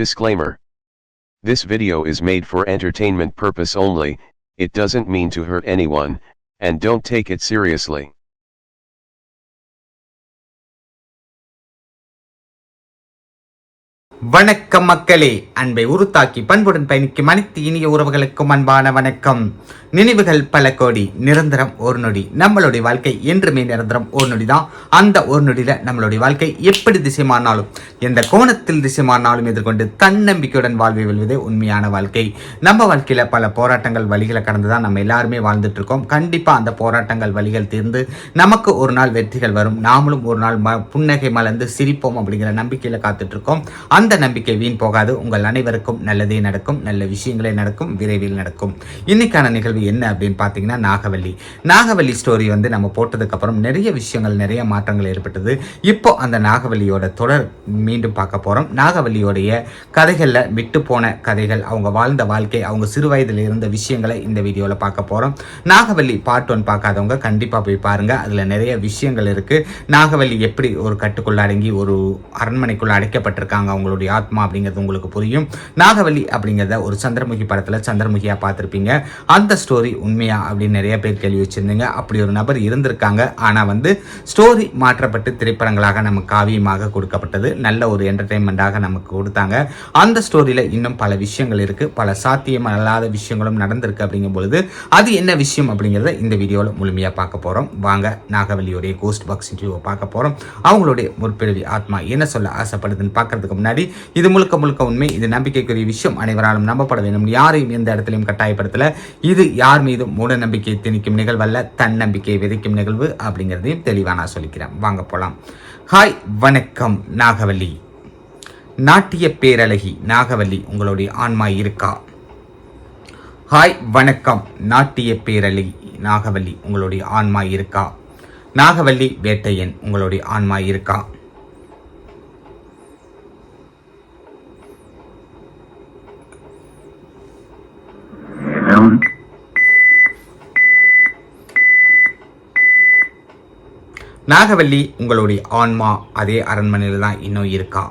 Disclaimer. This video is made for entertainment purpose only, it doesn't mean to hurt anyone, and don't take it seriously. வணக்கம் மக்களே, அன்பை உருத்தாக்கி பண்புடன் பயணிக்கும் அனைத்து இனிய உறவுகளுக்கும் அன்பான வணக்கம். நினைவுகள் பல கோடி, நிரந்தரம் ஒரு நொடி. நம்மளுடைய வாழ்க்கை என்றுமே நிரந்தரம் ஒரு நொடி தான். அந்த ஒரு நொடியில நம்மளுடைய வாழ்க்கை எப்படி திசைமானாலும், எந்த கோணத்தில் திசைமானாலும் எதிர்கொண்டு தன்னம்பிக்கையுடன் வாழ்வை வெல்வதே உண்மையான வாழ்க்கை. நம்ம வாழ்க்கையில பல போராட்டங்கள் வழிகளை கடந்துதான் நம்ம எல்லாருமே வாழ்ந்துட்டு இருக்கோம். கண்டிப்பா அந்த போராட்டங்கள் வழிகள் தீர்ந்து நமக்கு ஒரு நாள் வெற்றிகள் வரும். நாமளும் ஒரு நாள் புன்னகை மலர்ந்து சிரிப்போம் அப்படிங்கிற நம்பிக்கையில காத்துட்டு இருக்கோம். அந்த நம்பிக்கை வீண் போகாது. உங்கள் அனைவருக்கும் நல்லதே நடக்கும், நல்ல விஷயங்களே நடக்கும், விரைவில் நடக்கும். இன்னைக்கான நிகழ்வு என்ன அப்படின்னு பார்த்தீங்கன்னா, நாகவல்லி ஸ்டோரி நம்ம போட்டதுக்கு அப்புறம் நிறைய விஷயங்கள், நிறைய மாற்றங்கள் ஏற்பட்டது. இப்போ அந்த நாகவல்லியோட தொடர் மீண்டும் பார்க்க போறோம். நாகவல்லியோடைய கதைகள்ல விட்டு போன கதைகள், அவங்க வாழ்ந்த வாழ்க்கை, அவங்க சிறு வயதில் இருந்த விஷயங்களை இந்த வீடியோல பார்க்க போறோம். நாகவல்லி பார்ட் 1 பார்க்காதவங்க கண்டிப்பா போய் பாருங்க. அதுல நிறைய விஷயங்கள் இருக்கு. நாகவல்லி எப்படி ஒரு கட்டுக்குள்ள அடங்கி ஒரு அரண்மனைக்குள்ள அடைக்கப்பட்டிருக்காங்க, அவங்களுடைய ஆத்மா அப்படிங்கிறது உங்களுக்கு புரியும். நாகவல்லி அப்படிங்கிறத ஒரு சந்திரமுகி படத்துல சந்திரமுகியா பார்த்திருப்பீங்க. அந்த ஸ்டோரி உண்மையா அப்படின்னு நிறைய பேர் கேள்வி வச்சிருந்தீங்க. அப்படி ஒரு நபர் இருந்திருக்காங்க. ஆனா ஸ்டோரி மாற்றப்பட்டு திரைப்படங்களாக நமக்கு காவியமாக கொடுக்கப்பட்டது. நல்ல ஒரு என்டர்டைன்மெண்டாக நமக்கு கொடுத்தாங்க. அந்த ஸ்டோரியில இன்னும் பல விஷயங்கள் இருக்கு, பல சாத்தியம் அல்லாத விஷயங்களும் நடந்திருக்கு. அப்படிங்கும் பொழுது அது என்ன விஷயம் அப்படிங்கிறத இந்த வீடியோல முழுமையா பார்க்க போறோம். வாங்க நாகவல்லியோடைய கோஸ்ட் பாக்ஸ் இன்டர்வியூ பார்க்க போறோம். அவங்களுடைய முற்பிறவி ஆத்மா என்ன சொல்ல ஆசைப்படுதுன்னு பார்க்கறதுக்கு முன்னாடி, இது முழுக்க முழுக்க உண்மை, இது நம்பிக்கைக்குரிய விஷயம், அனைவராலும் நம்பப்பட வேண்டும், யாரையும் எந்த இடத்திலையும் கட்டாயப்படுத்தல. இது யார் மீதும் மூட நம்பிக்கை திணிக்கும் நிகழ்வல்ல, தன்னம்பிக்கையை விதைக்கும் நிகழ்வு அப்படிங்கிறதையும் தெளிவா நான் சொல்லிக்கிறேன். வாங்க போலாம். ஹாய், வணக்கம் நாகவல்லி. நாட்டிய பேரழகி நாகவல்லி, உங்களுடைய ஆன்மா இருக்கா? ஹாய், வணக்கம் நாட்டிய பேரழகி நாகவல்லி, உங்களுடைய ஆன்மா இருக்கா? நாகவல்லி வேட்டையன், உங்களுடைய ஆன்மா இருக்கா? நாகவல்லி, உங்களுடைய ஆன்மா அதே அரண்மனையில் தான் இன்னும் இருக்கா?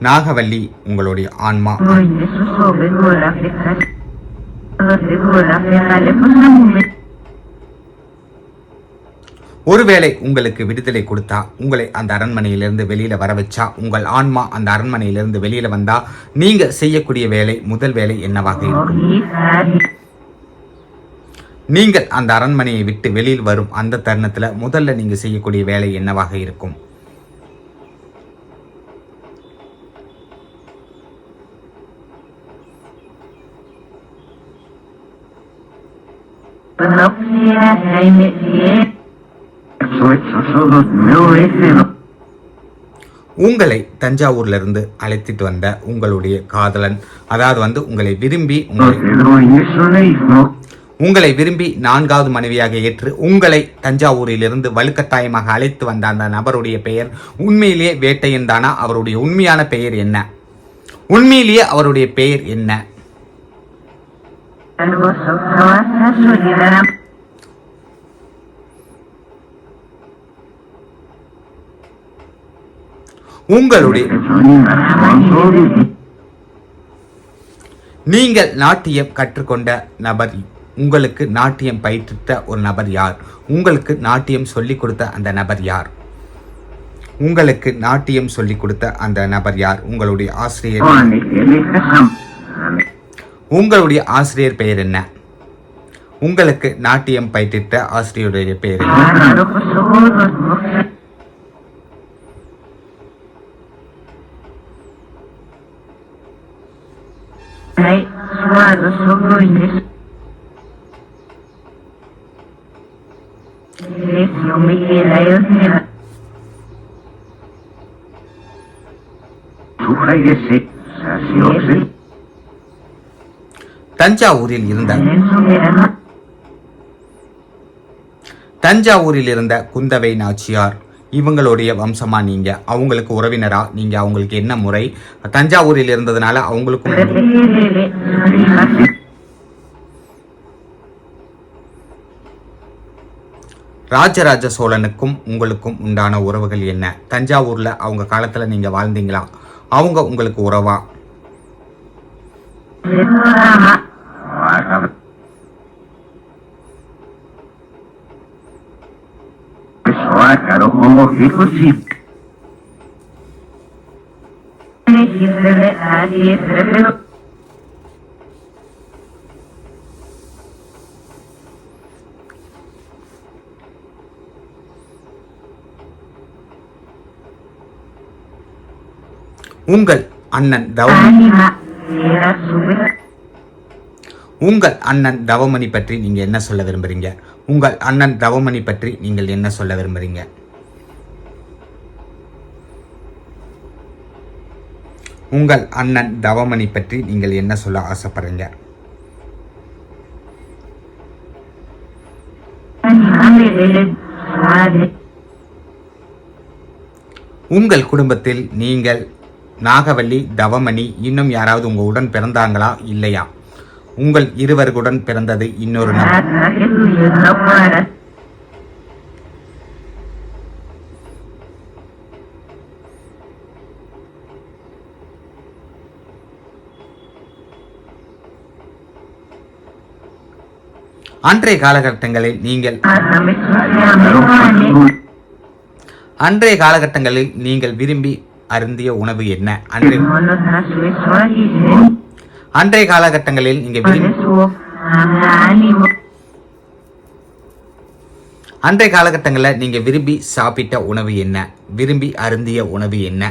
நாகவல்லி, உங்களுடைய ஆன்மா ஒருவேளை உங்களுக்கு விடுதலை கொடுத்தா, உங்களை அந்த அரண்மனையிலிருந்து வெளியில வர வச்சா, உங்கள் ஆன்மா அந்த அரண்மனையிலிருந்து வெளியில வந்தா, நீங்க செய்யக்கூடிய வேலை, முதல் வேலை என்னவாக இருக்கும்? நீங்கள் அந்த அரண்மனையை விட்டு வெளியில் வரும் அந்த தருணத்துல முதல்ல நீங்க செய்யக்கூடிய வேலை என்னவாக இருக்கும்? உங்களை தஞ்சாவூர்ல இருந்து அழைத்துட்டு வந்த உங்களுடைய காதலன், அதாவது உங்களை விரும்பி 4வது மனைவியாக ஏற்று உங்களை தஞ்சாவூரிலிருந்து வலுக்கட்டாயமாக அழைத்து வந்த அந்த நபருடைய பெயர் உண்மையிலேயே வேட்டையன் தானா? அவருடைய உண்மையான பெயர் என்ன? உண்மையிலேயே அவருடைய பெயர் என்ன? உங்களுடைய நீங்கள் நாட்டியம் கற்றுக்கொண்ட நபர், உங்களுக்கு நாட்டியம் பயிற்ற ஒரு நபர் யார்? உங்களுக்கு நாட்டியம் சொல்லிக் கொடுத்த அந்த நபர் யார்? உங்களுக்கு நாட்டியம் சொல்லிக் கொடுத்த அந்த நபர் யார்? உங்களுடைய ஆசிரியர், உங்களுடைய ஆசிரியர் பெயர் என்ன? உங்களுக்கு நாட்டியம் பயிற்ற ஆசிரியருடைய பெயர் என்ன? தஞ்சாவூரில் இருந்த குந்தவை நாச்சியார், இவங்களுடைய வம்சமா நீங்க? அவங்களுக்கு உறவினரா நீங்க? அவங்களுக்கு என்ன முறை? தஞ்சாவூரில் இருந்ததுனால அவங்களுக்கும் ராஜராஜ சோழனுக்கும் உங்களுக்கும் உண்டான உறவுகள் என்ன? தஞ்சாவூர்ல அவங்க காலத்துல நீங்க வாழ்ந்தீங்களா? அவங்க உங்களுக்கு உறவா? உங்கள் அண்ணன் தவமணி பற்றி நீங்க என்ன சொல்ல விரும்புறீங்க? உங்கள் அண்ணன் தவமணி பற்றி நீங்கள் என்ன சொல்ல விரும்புறீங்க? உங்கள் அண்ணன் தவமணி பற்றி நீங்கள் என்ன சொல்ல ஆசைப்படுறீங்க? உங்கள் குடும்பத்தில் நீங்கள், நாகவல்லி, தவமணி, இன்னும் யாராவது உங்க உடன் பிறந்தாங்களா இல்லையா? உங்கள் இருவருடன் பிறந்தது இன்னொரு நபர். அன்றைய காலகட்டங்களில் நீங்கள் விரும்பி அருந்திய உணவு என்ன? அன்றைய காலகட்டங்களில் நீங்க விரும்பி சாப்பிட்ட உணவு என்ன? விரும்பி அருந்திய உணவு என்ன?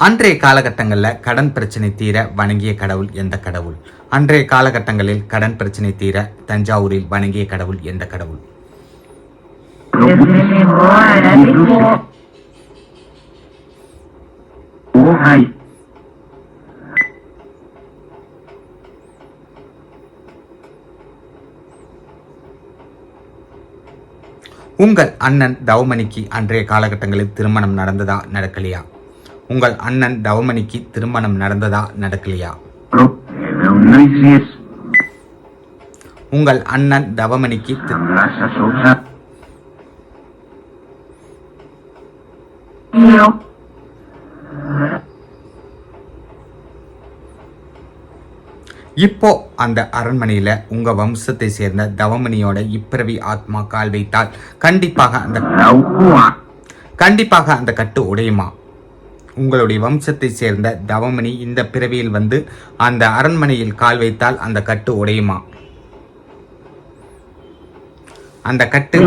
அன்றைய காலகட்டங்களில் கடன் பிரச்சனை தீர வணங்கிய கடவுள் எந்த கடவுள்? அன்றைய காலகட்டங்களில் கடன் பிரச்சனை தீர தஞ்சாவூரில் வணங்கிய கடவுள் எந்த கடவுள்? உங்கள் அண்ணன் தவமணிக்கு அன்றைய காலகட்டங்களில் திருமணம் நடந்ததா நடக்கலையா? உங்கள் அண்ணன் தவமணிக்கு திருமணம் நடந்ததா நடக்கலையா? உங்கள் அண்ணன் தவமணிக்கு இப்போ அந்த அரண்மனையில உங்க வம்சத்தை சேர்ந்த தவமணியோட இப்பிறவி ஆத்மா கால் வைத்தால் கண்டிப்பாக அந்த கட்டு உடையுமா? உங்களுடைய வம்சத்தை சேர்ந்த தவமணி இந்த பிறவியில் வந்து அந்த அரண்மனையில் கால் வைத்தால் அந்த கட்டு உடையுமா? அந்த கட்டு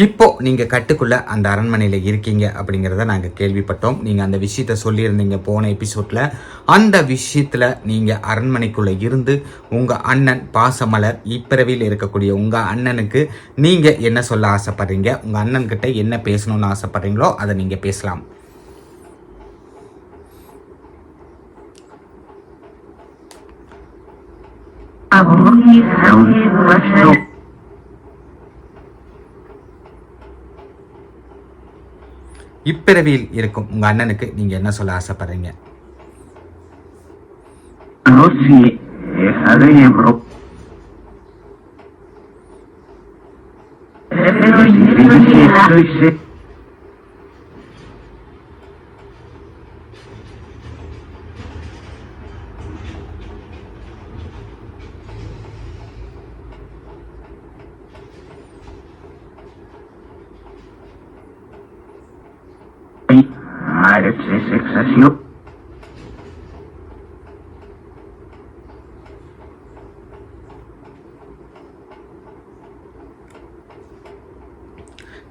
இப்போ நீங்க கட்டுக்குள்ள அந்த அரண்மனையில இருக்கீங்க அப்படிங்கிறத நாங்க கேள்விப்பட்டோம். நீங்க அந்த விஷயத்த சொல்லியிருந்தீங்க போன எபிசோட்ல. அந்த விஷயத்துல நீங்க அரண்மனைக்குள்ள இருந்து உங்க அண்ணன் பாசமலர் இப்பிறவியில் இருக்கக்கூடிய உங்க அண்ணனுக்கு நீங்க என்ன சொல்ல ஆசைப்படுறீங்க? உங்க அண்ணன் கிட்ட என்ன பேசணும்னு ஆசைப்படுறீங்களோ அதை நீங்க பேசலாம். இப்பிறவியில் இருக்கும் உங்க அண்ணனுக்கு நீங்க என்ன சொல்ல ஆசைப்படுறீங்க?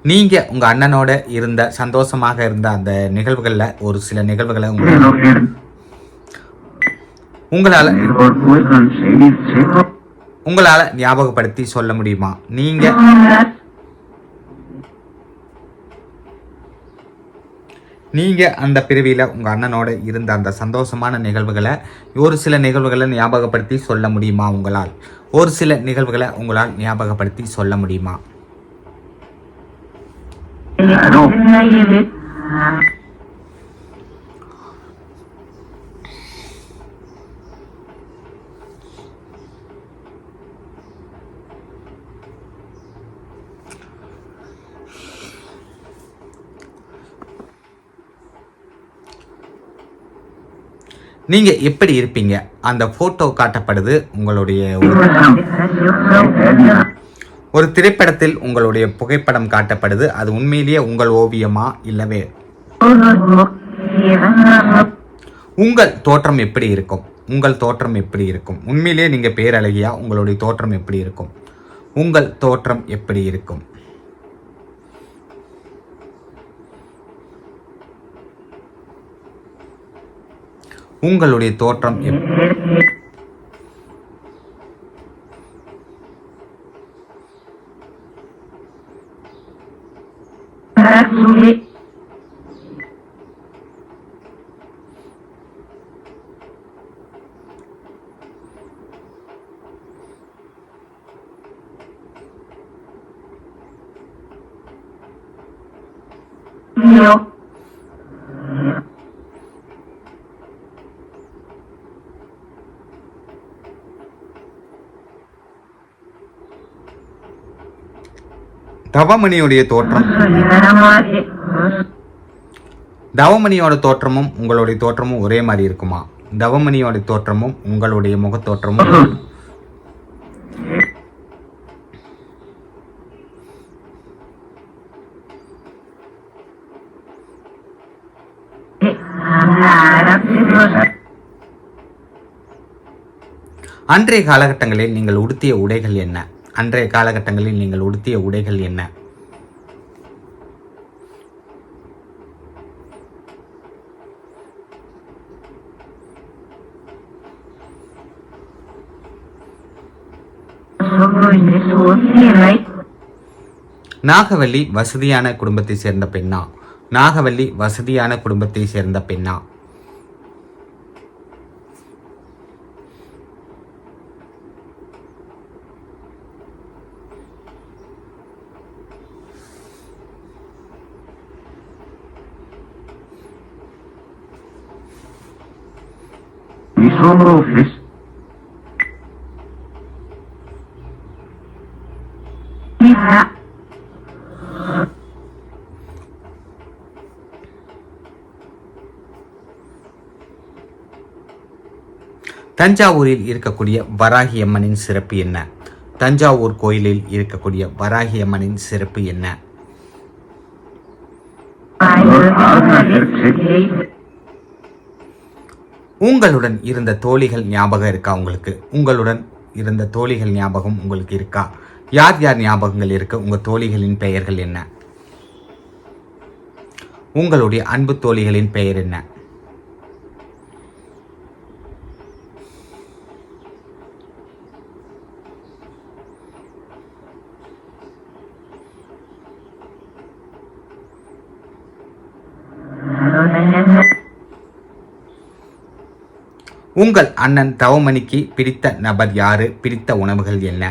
நீங்க உங்க அண்ணனோட இருந்த சந்தோஷமாக இருந்த அந்த நிகழ்வுகள்ல ஒரு சில நிகழ்வுகளை உங்களால ஞாபகப்படுத்தி சொல்ல முடியுமா? நீங்க அந்த பிரிவில உங்க அண்ணனோட இருந்த அந்த சந்தோஷமான நிகழ்வுகளை ஒரு சில நிகழ்வுகளை ஞாபகப்படுத்தி சொல்ல முடியுமா? ஒரு சில நிகழ்வுகளை உங்களால் ஞாபகப்படுத்தி சொல்ல முடியுமா? நீங்க எப்படி இருப்பீங்க? அந்த போட்டோ காட்டப்படுது. உங்களுடைய ஒரு திரைப்படத்தில் உங்களுடைய புகைப்படம் காட்டப்படுது. அது உண்மையிலேயே உங்கள் ஓவியமா இல்லவே? உங்கள் தோற்றம் எப்படி இருக்கும்? உண்மையிலேயே நீங்க பேரழகியா? உங்களுடைய தோற்றம் எப்படி இருக்கும்? உங்கள் தோற்றம் எப்படி இருக்கும்? உங்களுடைய தோற்றம் தவமணியோட தோற்றமும் உங்களுடைய தோற்றமும் ஒரே மாதிரி இருக்குமா? தவமணியோட தோற்றமும் உங்களுடைய முகத்தோற்றமும் அன்றைய காலகட்டங்களில் நீங்கள் உடுத்திய உடைகள் என்ன? நாகவல்லி வசதியான குடும்பத்தை சேர்ந்த பெண்ணா? தஞ்சாவூரில் இருக்கக்கூடிய வராகி அம்மனின் சிறப்பு என்ன? தஞ்சாவூர் கோயிலில் இருக்கக்கூடிய வராகி அம்மனின் சிறப்பு என்ன? உங்களுடன் இருந்த தோழிகள் ஞாபகம் இருக்கா உங்களுக்கு? யார் யார் ஞாபகங்கள் இருக்கு? உங்க தோழிகளின் பெயர்கள் என்ன? உங்களுடைய அன்பு தோழிகளின் பெயர் என்ன? உங்கள் அண்ணன் தவமணிக்கு பிடித்த நபர் யாரு? பிடித்த உணவுகள் என்ன?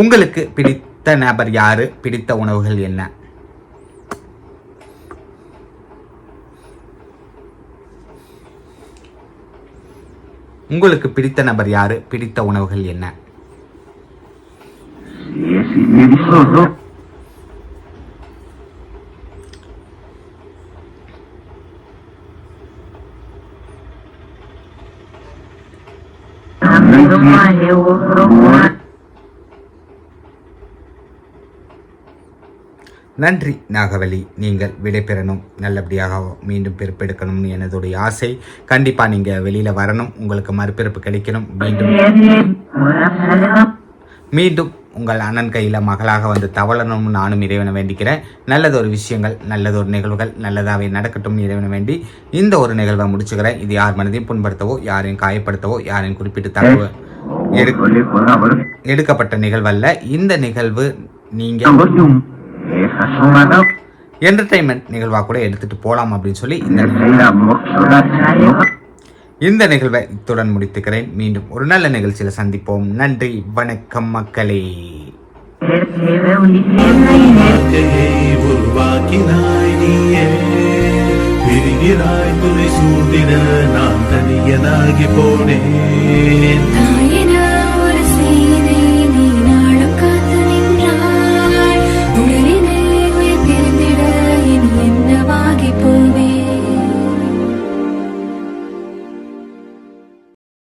உங்களுக்கு பிடித்த நபர் யாரு? பிடித்த உணவுகள் என்ன? உங்களுக்கு பிடித்த நபர் யாரு? பிடித்த உணவுகள் என்ன? நன்றி நாகவல்லி. நீங்கள் விடைபெறணும், நல்லபடியாக மீண்டும் பிறப்பெடுக்கணும்னு எனதுடைய ஆசை. கண்டிப்பாக நீங்கள் வெளியில் வரணும், உங்களுக்கு மறுபிறப்பு கிடைக்கணும். மீண்டும் மீண்டும் உங்கள் அண்ணன் கையில் மகளாக வந்து தவளனும் நானும் இறைவனை வேண்டிக்கிறேன். நல்லதொரு விஷயங்கள், நல்லதொரு நிகழ்வுகள் நல்லதாகவே நடக்கட்டும் இறைவனை வேண்டி இந்த ஒரு நிகழ்வை முடிச்சுக்கிறேன். இது யார் மனதையும் புண்படுத்தவோ, யாரையும் காயப்படுத்தவோ, யாரையும் குறிப்பிட்டு தகவல் எடுக்கப்பட்ட நிகழ்வல்ல. இந்த நிகழ்வு நீங்கள் என்டர்டைன்மெண்ட் நிகழ்வாக கூட எடுத்துட்டு போகலாம் அப்படின்னு சொல்லி இந்த நிகழ்வை இத்துடன் முடித்துக்கிறேன். மீண்டும் ஒரு நல்ல நிகழ்ச்சியில் சந்திப்போம். நன்றி, வணக்கம் மக்களே. துணை சூழ்ந்திட நான் தனியனாகி போனேன்.